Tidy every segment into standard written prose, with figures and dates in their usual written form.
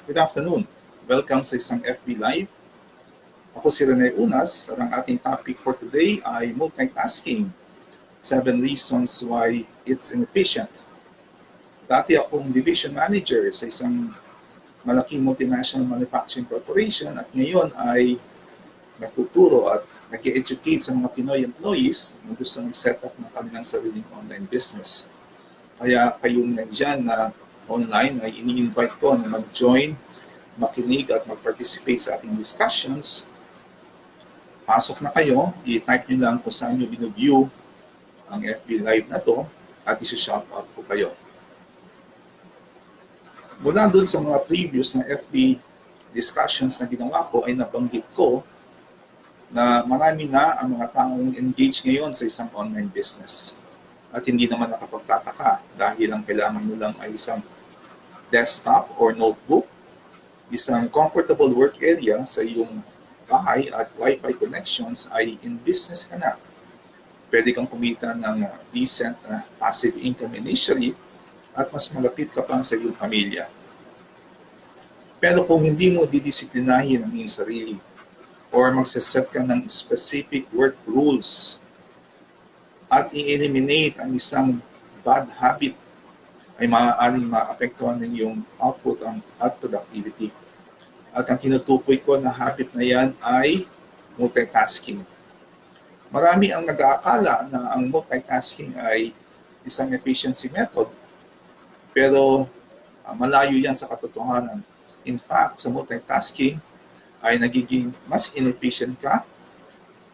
Good afternoon. Welcome sa isang FB Live. Ako si Rene Unas. Ang ating topic for today ay multitasking. 7 reasons why it's inefficient. Dati akong division manager sa isang malaking multinational manufacturing corporation at ngayon ay nagtuturo at nag-educate sa mga Pinoy employees na gusto mag-set up ng kanilang sariling online business. Kaya kayong nandyan na online ay ini-invite ko na mag-join, makinig at mag-participate sa ating discussions. Pasok na kayo, i-type nyo lang kung saan nyo binuview ang FB Live na to at isi-shoutout ko kayo. Mula doon sa mga previous na FB discussions na ginawa ko ay nabanggit ko na marami na ang mga taong engaged ngayon sa isang online business. At hindi naman nakapagtataka dahil ang kailangan mo lang ay isang desktop or notebook, isang comfortable work area sa iyong bahay at Wi-Fi connections ay in business ka na. Pwede kang kumita ng decent passive income initially at mas malapit ka pa sa iyong pamilya. Pero kung hindi mo didisiplinahin ang iyong sarili or magsaset ka ng specific work rules at i-eliminate ang isang bad habit, ay maaaring maapektuhan ng iyong output at productivity. At ang tinutukoy ko na habit na yan ay multitasking. Marami ang nag-aakala na ang multitasking ay isang efficiency method, pero malayo yan sa katotohanan. In fact, sa multitasking ay nagiging mas inefficient ka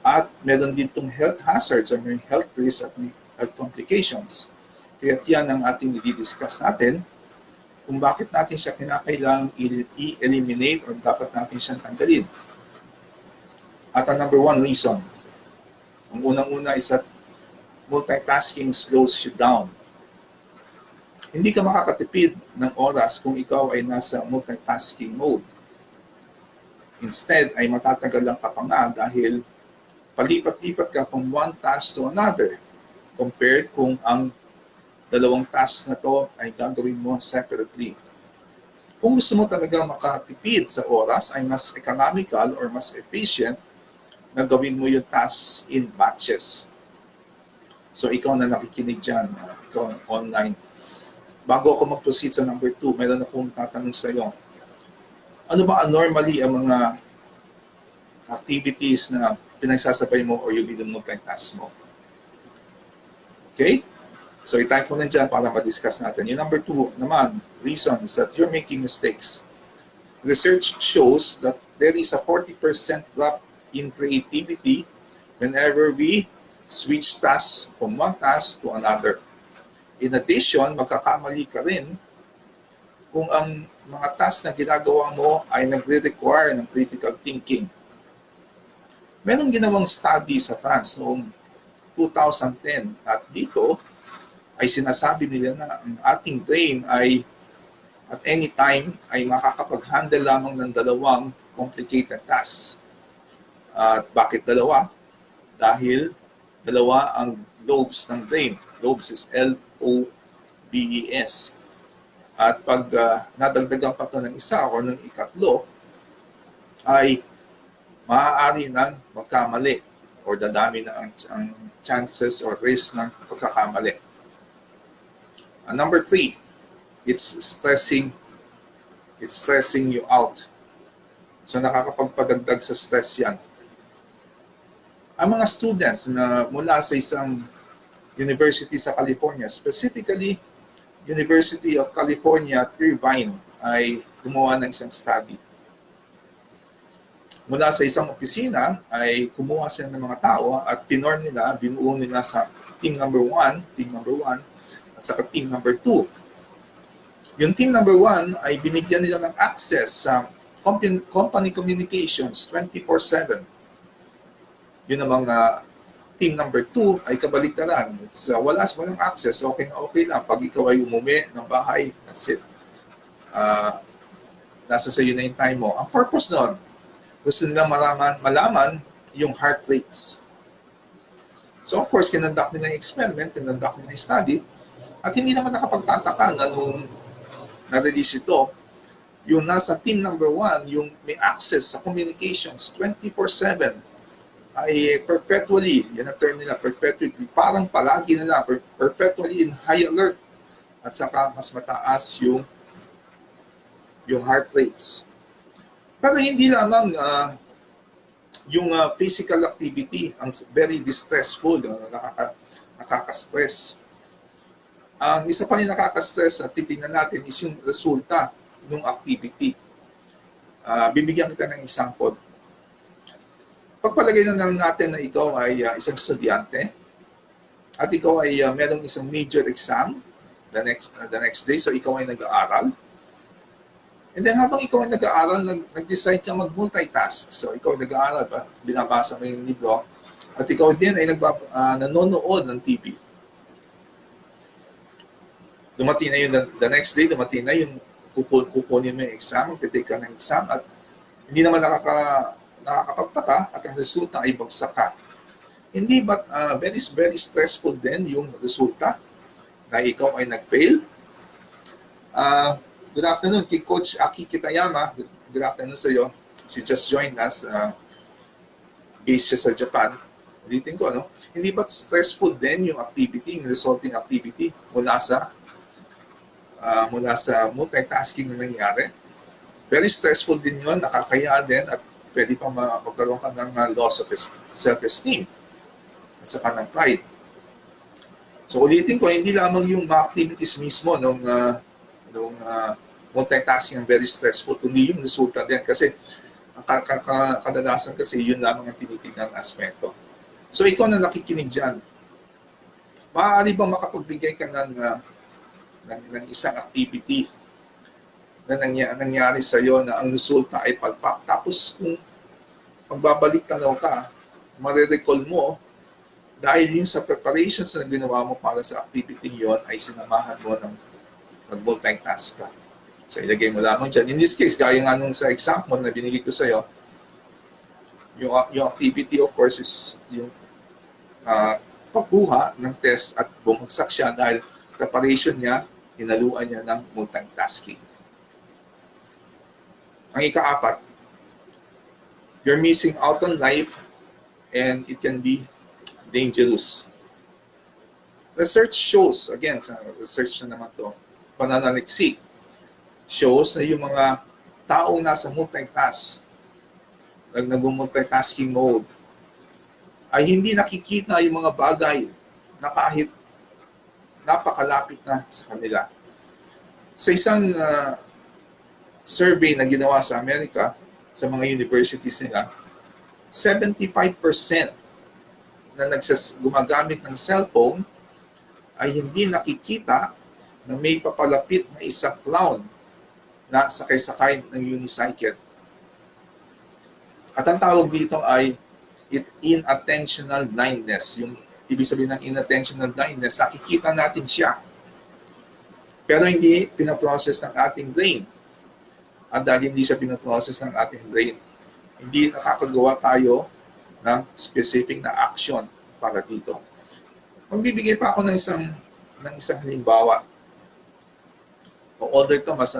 at meron din itong health hazards or may health risks at may health complications. Kaya yan ang ating i-discuss natin kung bakit natin siya kinakailangang i-eliminate or dapat natin siyang tanggalin. At ang number one reason, ang unang-una is that multitasking slows you down. Hindi ka makakatipid ng oras kung ikaw ay nasa multitasking mode. Instead, ay matatagalan ka pa nga dahil palipat-lipat ka from one task to another compared kung ang dalawang tasks na to ay gagawin mo separately. Kung gusto mo talaga makatipid sa oras, ay mas economical or mas efficient na gawin mo yung tasks in batches. So ikaw na nakikinig dyan, ikaw online. Bago ako mag-proceed sa number 2, meron akong tatanong sa iyo. Ano ba normally ang mga activities na pinagsasabay mo o yung multitask mo? Okay? So i-type mo na dyan para ma-discuss natin. Yung number 2 naman, reason is that you're making mistakes. Research shows that there is a 40% drop in creativity whenever we switch tasks from one task to another. In addition, magkakamali ka rin kung ang mga tasks na ginagawa mo ay nagre-require ng critical thinking. Merong ginawang study sa France noong 2010 at dito ay sinasabi nila na ang ating brain ay at any time ay makakapag-handle lamang ng dalawang complicated tasks. At bakit dalawa? Dahil dalawa ang lobes ng brain. Lobes is L-O-B-E-S. At pag nadagdagan pa ito ng isa o ng ikatlo, ay maaari nang magkamali o dadami na ang chances or risk ng pagkakamali. Number 3, it's stressing you out. So nakakapagpadagdag sa stress yan. Ang mga students na mula sa isang university sa California, specifically University of California at Irvine, ay gumawa ng isang study. Mula sa isang opisina ay kumuha sila ng mga tao at binuo nila sa team number 1, at saka team number 2. Yung team number 1 ay binigyan nila ng access sa company communications 24/7. Yun namang team number 2 ay kabaligtaran. It's walang access, okay na okay lang. Pag ikaw ay umuwi ng bahay, that's it. Nasa sa iyo na yung time mo. Ang purpose nun, gusto nila malaman yung heart rates. So of course, kinonduct nila yung experiment, kinonduct nila yung study, at hindi naman nakapagtataka na nung na-release ito, Yung nasa team number 1, yung may access sa communications 24/7, ay perpetually, yan ang term nila, perpetually, parang palagi nila, perpetually in high alert, at saka mas mataas yung heart rates. Pero hindi lamang yung physical activity ang very distressful, nakaka-stress. Ang isa pa rin nakaka-stress at titingnan natin is yung resulta ng activity. Bibigyan kita ng example. Pagpalagay na lang natin na ikaw ay isang estudyante at ikaw ay merong isang major exam the next day, so ikaw ay nag-aaral. And then habang ikaw ay nag-aaral, nag-decide ka mag-multitask. So ikaw ay nag-aaral, binabasa mo yung libro, at ikaw din ay nanonood ng TV. Dumating na yun the next day, dumating na yung kukunin mo yung exam, magtitake ka ng exam, at hindi naman nakakapagtaka at ang resulta ay bagsak ka. Hindi ba very stressful din yung resulta na ikaw ay nag-fail? Good afternoon kay Coach Aki Kitayama. Good afternoon sa iyo. She just joined us. Based siya sa Japan. Ulitin ko, no? Hindi ba stressful din yung activity, yung resulting activity mula sa multitasking na nangyari? Very stressful din yun, nakakaya din, at pwede pa magkaroon ka ng loss of self-esteem at saka ng pride. So ulitin ko, hindi lamang yung mga activities mismo nung multitasking ang very stressful, kundi yung resulta din. Kasi kadalasan kasi yun lamang ang tinitignan ng aspekto. So ikaw na nakikinig dyan, maaari bang makapagbigay ka ng isang activity na nangyari sa iyo na ang resulta ay palpak? Tapos kung magbabalik tanaw ka, marirecall mo dahil yung sa preparations na ginawa mo para sa activity yon ay sinamahan mo ng mag-multitask ka. So ilagay mo lamang dyan. In this case, gaya nga nung sa example na binigay ko sa iyo, yung activity of course is yung pagkuha ng test at bumagsak siya dahil preparation niya, hinaluan niya ng multitasking. Ang ika-4, you're missing out on life and it can be dangerous. Research shows, again, sa research na naman to, pananaliksik, shows na yung mga taong nasa nag-multitasking mode, ay hindi nakikita yung mga bagay na kahit napakalapit na sa kanila. Sa isang survey na ginawa sa Amerika, sa mga universities nila, 75% na gumagamit ng cellphone ay hindi nakikita na may papalapit na isang clown na sakay-sakay ng unicycle. At ang tawag dito ay inattentional blindness. Yung ibig sabihin ng inattentional blindness, nakikita natin siya, pero hindi pinaprocess ng ating brain. At dahil hindi siya pinaprocess ng ating brain, hindi nakakagawa tayo ng specific na action para dito. Magbibigay pa ako ng isang halimbawa. Although ito, mas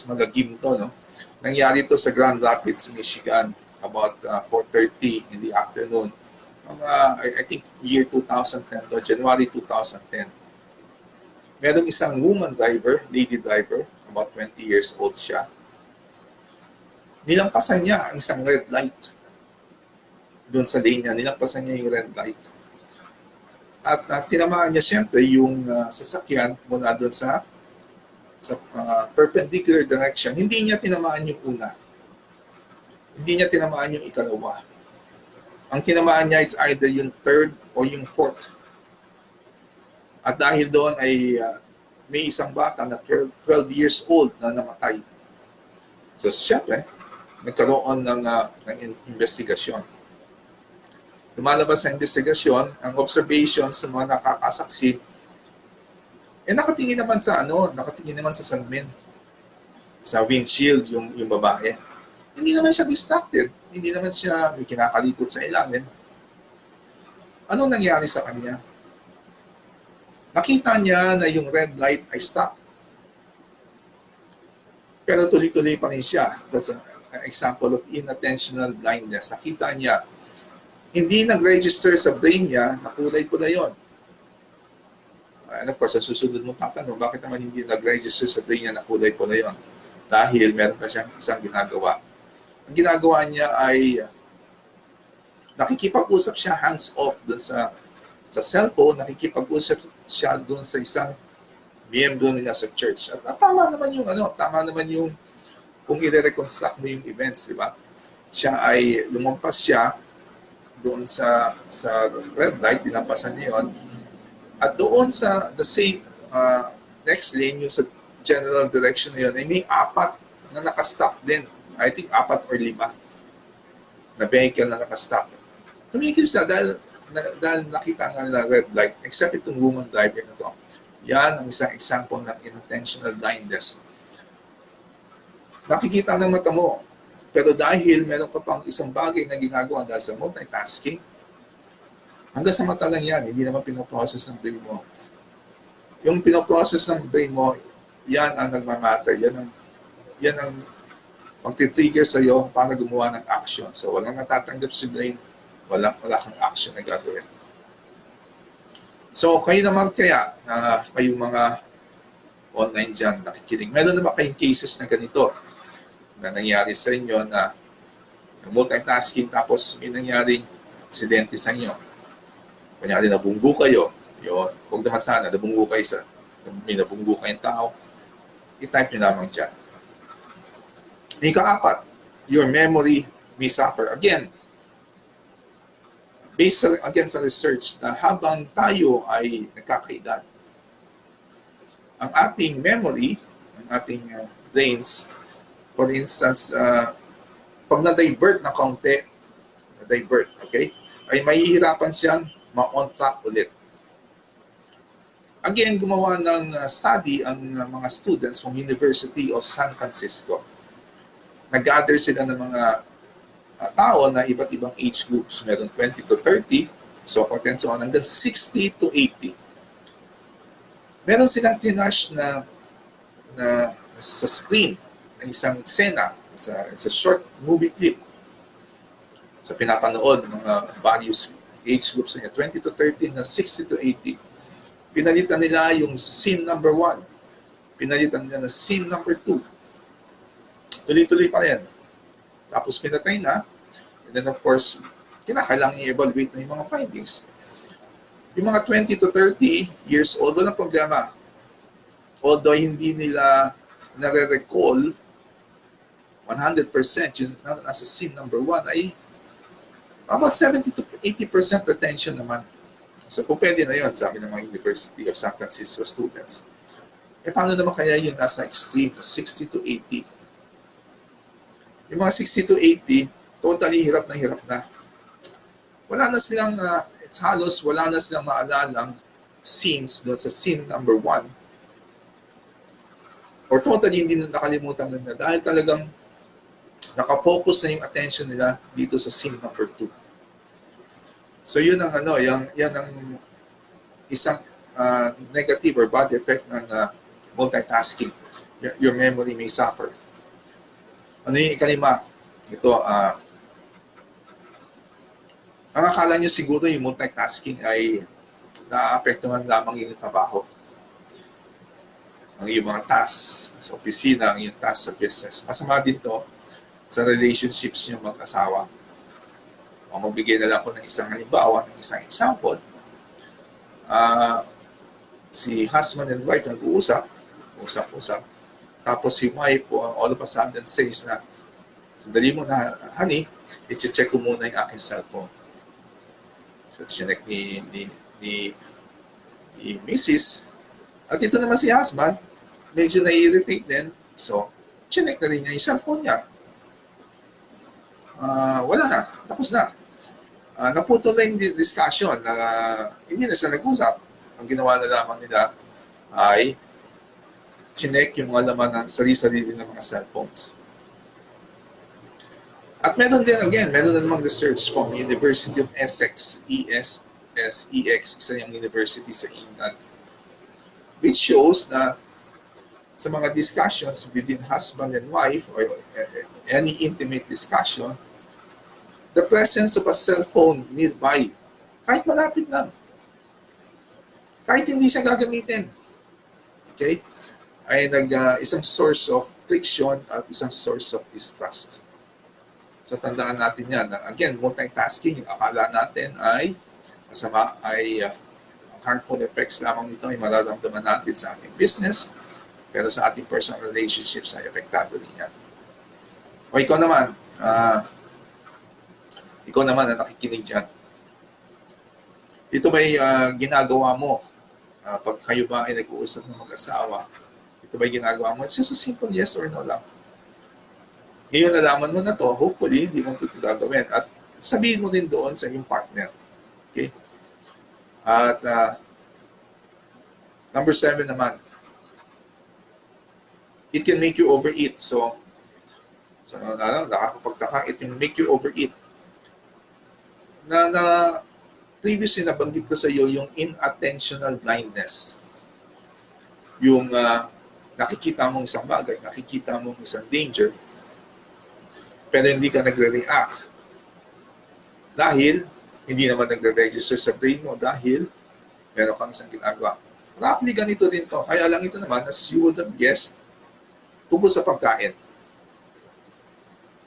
magagim to, no? Nangyari ito sa Grand Rapids, Michigan, about 4:30 in the afternoon. I think year 2010 to, January 2010. Merong isang lady driver, about 20 years old siya. Nilampasan niya ang isang red light. Doon sa lane niya, nilampasan niya yung red light. At tinamaan niya siyempre yung sasakyan mula doon sa perpendicular direction. Hindi niya tinamaan yung una. Hindi niya tinamaan yung ikalawa. Ang tinamaan niya, it's either yung third o yung fourth. At dahil doon ay may isang bata na 12 years old na namatay. So siyempre, nagkaroon ng investigasyon. Lumalabas sa investigasyon, ang observations ng mga nakakasaksi, nakatingin naman sa salamin, sa windshield yung babae. Hindi naman siya distracted, hindi naman siya may kinakalikot sa ilalim. Anong nangyari sa kanya? Nakita niya na yung red light ay stop. Pero tuloy-tuloy pa rin siya. That's an example of inattentional blindness. Nakita niya, hindi nag-register sa brain niya na kulay pula yun. And of course, sa susunod mong tatanong, bakit naman hindi nag-register sa brain niya na kulay pula yun? Dahil meron pa siyang isang ginagawa. Ang ginagawa niya ay nakikipag-usap siya hands-off dun sa cellphone, nakikipag-usap siya dun sa isang miyembro nila sa church. At tama naman yung kung i-reconstruct mo yung events, di ba? Siya ay lumampas siya doon sa red light, dinampasan niya yun. At doon sa the same next lane, yung sa general direction na yun, ay may 4 na nakastop din. I think 4 or 5 na vehicle na nakastop. Tumigil siya dahil nakita nga nila red light, except itong woman driver na to. Yan ang isang example ng inattentional blindness. Nakikita ng mata mo, pero dahil meron ka pang isang bagay na ginagawa dahil sa multitasking, hanggang sa mata lang yan, hindi naman pinoprocess ng brain mo. Yung pinoprocess ng brain mo, yan ang nagmamatter. Yan ang magtitrigger sa iyo para gumawa ng action. So walang natatanggap si brain, wala kang action na gagawin. So kayo naman kaya, kayong mga online dyan nakikinig, meron naman kayong cases na ganito na nangyari sa inyo na multitasking tapos may nangyaring aksidente sa inyo. Kunyari nabunggo kayo, yun, huwag naman sana, nabunggo kayo may nabunggo kayong tao, i-type nyo lamang dyan. Ika-4, your memory may suffer. Again, based again sa research na habang tayo ay nagkakaedad, ang ating memory, ang ating brains, for instance, pag na-divert na kaunti, okay, ay mahihirapan siyang ma-on track ulit. Again, gumawa ng study ang mga students from University of San Francisco. Nag-gather sila ng mga tao na iba't ibang age groups. Meron 20 to 30, so for 10 so on, hanggang 60 to 80. Meron silang pinash na sa screen ng isang eksena, sa short movie clip. Sa pinapanood ng mga various age groups niya, 20 to 30 hanggang 60 to 80. Pinalitan nila yung scene number 1. Pinalitan nila na scene number 2. Tuloy-tuloy pa rin. Tapos pinatay na. And then of course, kinakailangan i-evaluate na yung mga findings. Yung mga 20 to 30 years old, walang problema. Although hindi nila nare-recall 100% yung nasa scene number 1 ay about 70 to 80% retention naman. So kung pwede na yun, sabi ng mga University of San Francisco students. Paano naman kaya yung nasa extreme, 60 to 80? Yung mga 60 to 80, totally hirap na. Wala na silang, it's halos, wala na silang maalalang scenes doon sa scene number 1. Or totally hindi na nakalimutan nila dahil talagang nakafocus na yung attention nila dito sa scene number 2. So yun ang yan ang isang negative or bad effect ng multitasking. Your memory may suffer. Ano yung ikalima? Ito, ang akala nyo siguro yung multitasking ay naapektuhan lamang yung trabaho. Ang iyong mga tasks sa opisina, ang iyong tasks sa business. Masama din to sa relationships nyo mag-asawa. O magbigay na lang ko ng isang halimbawa, ng isang example. Si husband and wife nag-uusap. Tapos si wife, all of a sudden says na, sandali mo na, honey, i-check ko muna yung aking cellphone. So, chinek ni Mrs. At ito naman si husband, medyo na-irritate din. So, chinek na rin niya yung cellphone niya. Wala na, tapos na. Naputol na yung discussion na hindi na sila nag-usap. Ang ginawa na lamang nila ay chinek yung mga laman ng sarili-sarili ng mga cellphones. At meron din, meron na namang research from University of Essex, ESSEX, isa yung university sa England, which shows na sa mga discussions within husband and wife or any intimate discussion, the presence of a cellphone nearby, kahit malapit lang, kahit hindi siya gagamitin, okay, ay isang source of friction at isang source of distrust. So tandaan natin yan. Again, multitasking, yung akala natin ay masama, ay harmful effects lamang nito ay mararamdaman natin sa ating business, pero sa ating personal relationships ay apektado rin yan. O ikaw naman na nakikinig dyan. Ito ba'y ginagawa mo pag kayo ba ay nag-uusap ng mag-asawa? Ito ba'y ginagawa mo? It's just a simple yes or no lang. Ngayon nalaman mo na to, hopefully hindi mo ito gagawin. At sabihin mo din doon sa iyong partner. Okay? At number 7 naman, it can make you overeat. So nakakapagtaka, it can make you overeat. Na previously nabanggit ko sa iyo yung inattentional blindness. Yung nakikita mong isang bagay, nakikita mong isang danger, pero hindi ka nagre-react. Dahil hindi naman nagre-register sa brain mo dahil meron kang isang ginagawa. Roughly ganito din to. Kaya lang ito naman, as you would have guessed, tungkol sa pagkain.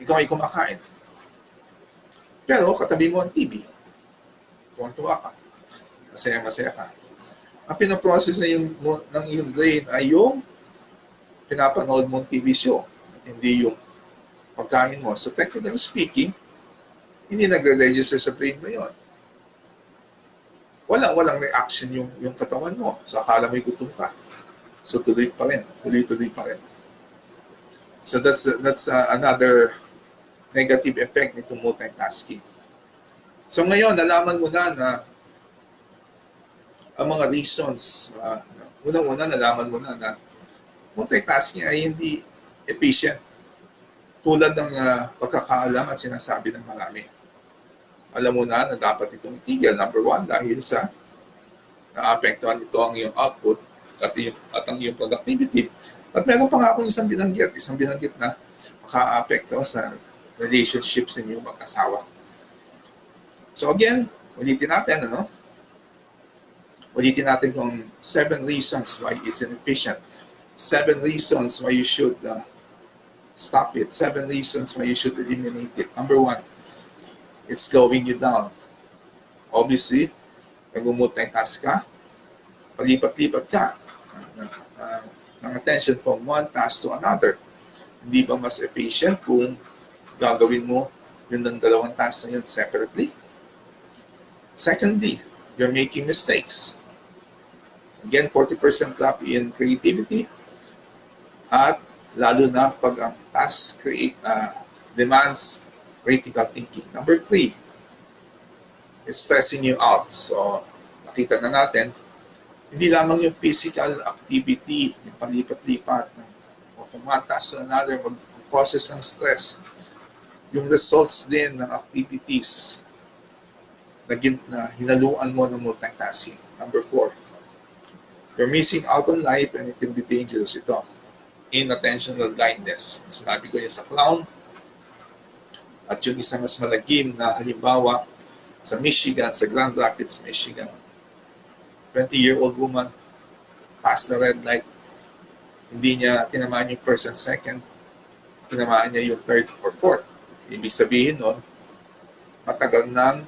Ikaw ay kumakain. Pero katabi mo ang TV. Tuwang-tuwa ka. Masaya-masaya ka. Ang pinaprocess ng iyong brain ay yung pinapanood mong TV show. Hindi yung pagkain mo. So technically speaking, hindi nagre-register sa brain mo yun. Walang reaction yung katawan mo. So akala mo'y gutom ka. So tuloy pa rin. Tuloy pa rin. So that's another negative effect nito multitasking. So ngayon, nalaman mo na ang mga reasons. Unang-una, nalaman mo na multitasking ay hindi efficient. Tulad ng pagkakaalam at sinasabi ng marami. Alam mo na dapat itong itigil. Number 1, dahil sa naapektuhan ito ang iyong output at ang iyong productivity. At meron pa nga akong isang binanggit na maka-apekto sa relationships sa inyong mag-asawa. So again, ulitin natin kung 7 reasons why it's inefficient. 7 reasons why you should stop it. 7 reasons why you should eliminate it. Number 1, it's slowing you down. Obviously, nag-multitask ka, palipat-lipat ka ng attention from one task to another. Hindi ba mas efficient kung gagawin mo yun ng dalawang tasks na yun separately? Secondly, you're making mistakes. Again, 40% drop in creativity. At lalo na pag ang task demands critical thinking. Number 3, it's stressing you out. So, nakita na natin, hindi lamang yung physical activity, yung palipat-lipat, o kung one task to another, mag-process ng stress. Yung results din ng activities na hinaluan mo ng multitasking. Number 4, you're missing out on life and it can be dangerous. Ito, inattentional blindness. Sinabi ko yung sa clown, at yung isang mas malagim na halimbawa sa Michigan, sa Grand Rapids, Michigan. 20-year-old woman, passed the red light. Hindi niya tinamaan yung first and second. Tinamaan niya yung third or fourth. Ibig sabihin nun, matagal nang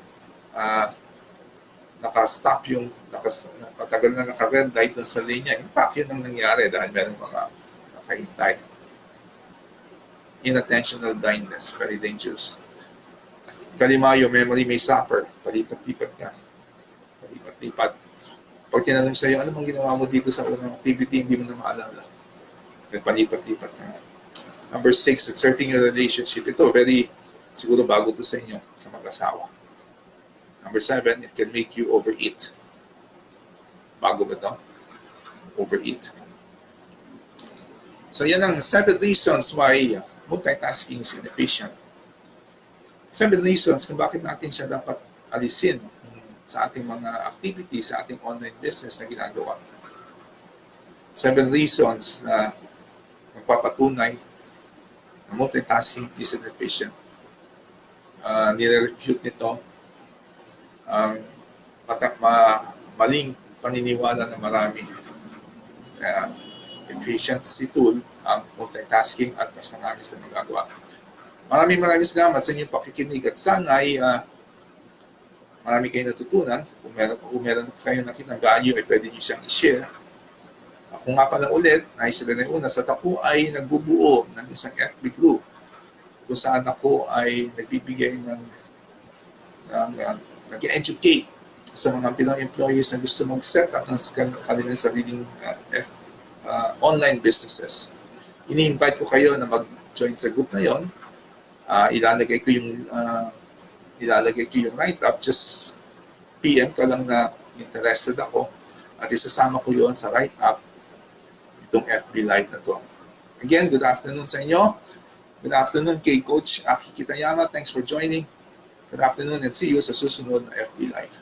naka-stop matagal na naka-red light dun sa linya. In fact, yun ang nangyari dahil meron mga nakahintay. Inattentional blindness, very dangerous. Kalima, your memory may suffer. Palipat-lipat ka. Palipat-lipat. Pag tinanong sa'yo, ano mang ginawa mo dito sa unang activity, hindi mo na maalala. Palipat-lipat ka. Number 6, it's hurting your relationship. Ito, siguro bago to sa inyo, sa mag-asawa. Number 7, it can make you overeat. Bago ba ito? Overeat. So yan ang 7 reasons why multitasking is inefficient. 7 reasons kung bakit natin siya dapat alisin sa ating mga activities, sa ating online business na ginagawa. 7 reasons na nagpapatunay na multitasking is inefficient. Nire-refute nito ang maling paniniwala ng marami. Efficiency tool ang multitasking at mas marami sa magagawa. Maraming salamat sa inyong pakikinig at sana ay marami kayong natutunan. Kung meron kayo nakitang value ay pwede nyo siyang i-share. Ako nga pala ulit, ay sila na una, sa ako ay nagbubuo ng isang FB group kung saan ako ay nagbibigay nag-educate sa mga Pinoy employees na gusto mag-set up ng kanilang sariling online businesses. Ini-invite ko kayo na mag-join sa group na yon. Ilalagay ko yung write-up. Just PM ka lang na interested ako at isasama ko yon sa write-up itong FB Live na to. Again, good afternoon sa inyo. Good afternoon kay Coach Aki Kitayama. Thanks for joining. Good afternoon and see you sa susunod na FB Live.